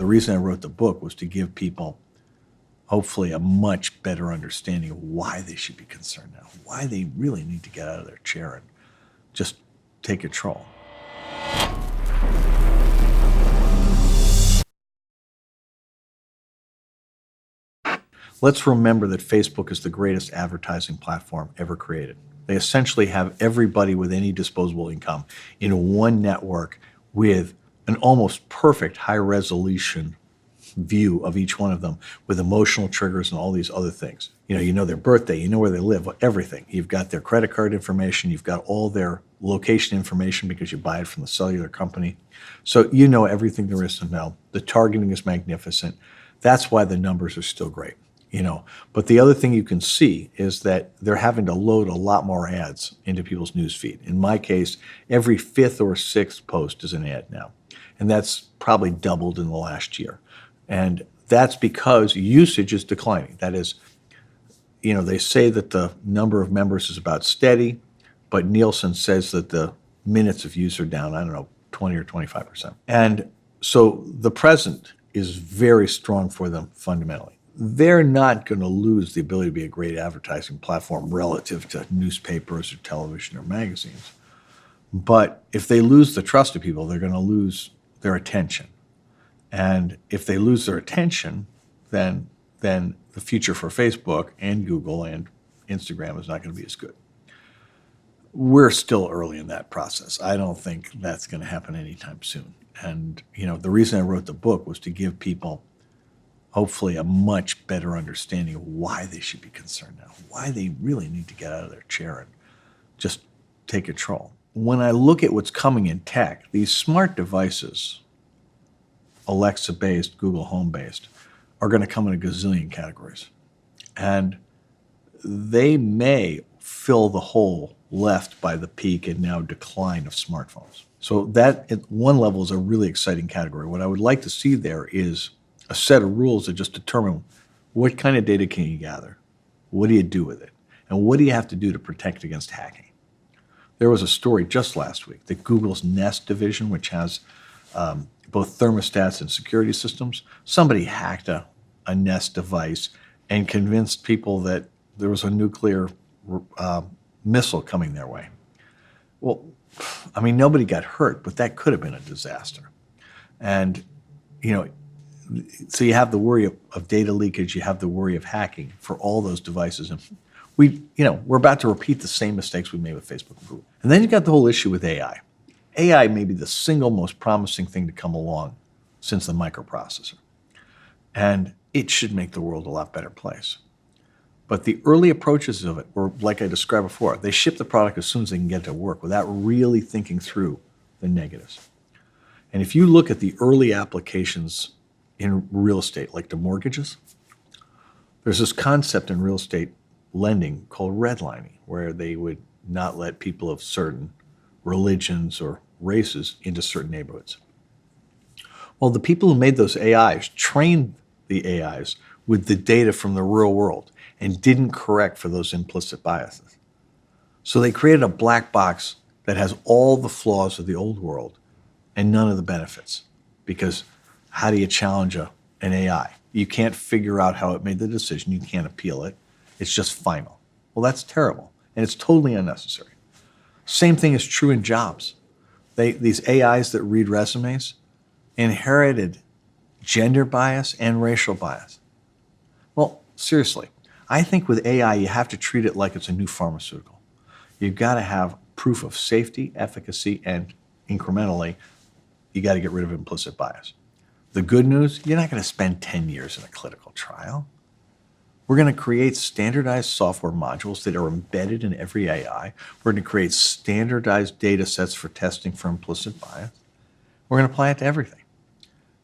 The reason I wrote the book was to give people, hopefully, a much better understanding of why they should be concerned now, why they really need to get out of their chair and just take control. Let's remember that Facebook is the greatest advertising platform ever created. They essentially have everybody with any disposable income in one network with an almost perfect high-resolution view of each one of them with emotional triggers and all these other things. You know their birthday, you know where they live, everything. You've got their credit card information, you've got all their location information because you buy it from the cellular company. So you know everything there is to know. The targeting is magnificent. That's why the numbers are still great. But the other thing you can see is that they're having to load a lot more ads into people's newsfeed. In my case, every fifth or sixth post is an ad now. And that's probably doubled in the last year. And that's because usage is declining. That is, they say that the number of members is about steady, but Nielsen says that the minutes of use are down, 20 or 25%. And so the present is very strong for them fundamentally. They're not going to lose the ability to be a great advertising platform relative to newspapers or television or magazines. But if they lose the trust of people, they're going to lose their attention. And if they lose their attention, then the future for Facebook and Google and Instagram is not going to be as good. We're still early in that process. I don't think that's going to happen anytime soon. And, the reason I wrote the book was to give people, hopefully, a much better understanding of why they should be concerned now, why they really need to get out of their chair and just take control. When I look at what's coming in tech, these smart devices, Alexa-based, Google Home-based, are going to come in a gazillion categories. And they may fill the hole left by the peak and now decline of smartphones. So that, at one level, is a really exciting category. What I would like to see there is a set of rules that just determine what kind of data can you gather, what do you do with it, and what do you have to do to protect against hacking. There was a story just last week that Google's Nest division, which has both thermostats and security systems, somebody hacked a Nest device and convinced people that there was a nuclear missile coming their way. Well, nobody got hurt, but that could have been a disaster. And, so you have the worry of data leakage, you have the worry of hacking for all those devices. And we're about to repeat the same mistakes we made with Facebook and Google. And then you've got the whole issue with AI. AI may be the single most promising thing to come along since the microprocessor. And it should make the world a lot better place. But the early approaches of it were, like I described before, they ship the product as soon as they can get it to work without really thinking through the negatives. And if you look at the early applications in real estate, like the mortgages, there's this concept in real estate lending called redlining, where they would not let people of certain religions or races into certain neighborhoods. Well, the people who made those AIs trained the AIs with the data from the real world and didn't correct for those implicit biases. So they created a black box that has all the flaws of the old world and none of the benefits. Because how do you challenge an AI? You can't figure out how it made the decision. You can't appeal it. It's just final. Well, that's terrible, and it's totally unnecessary. Same thing is true in jobs. These AIs that read resumes inherited gender bias and racial bias. Well, seriously, I think with AI, you have to treat it like it's a new pharmaceutical. You've got to have proof of safety, efficacy, and incrementally, you got to get rid of implicit bias. The good news, you're not going to spend 10 years in a clinical trial. We're going to create standardized software modules that are embedded in every AI. We're going to create standardized data sets for testing for implicit bias. We're going to apply it to everything.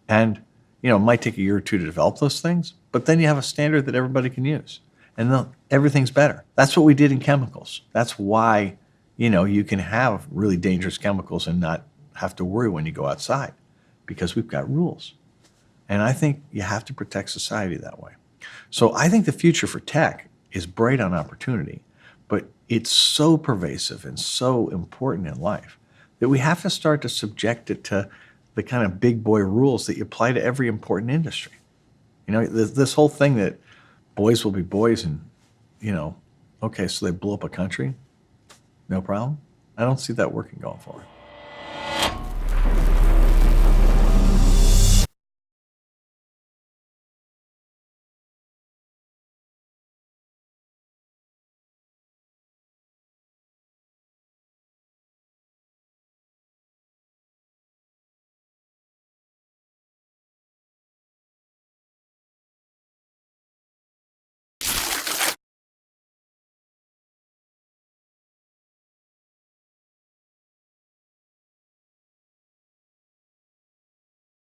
And, it might take a year or two to develop those things, but then you have a standard that everybody can use. And then everything's better. That's what we did in chemicals. That's why, you can have really dangerous chemicals and not have to worry when you go outside, because we've got rules. And I think you have to protect society that way. So I think the future for tech is bright on opportunity, but it's so pervasive and so important in life that we have to start to subject it to the kind of big boy rules that you apply to every important industry. You know, this whole thing that boys will be boys and, you know, okay, so they blew up a country, no problem. I don't see that working going forward.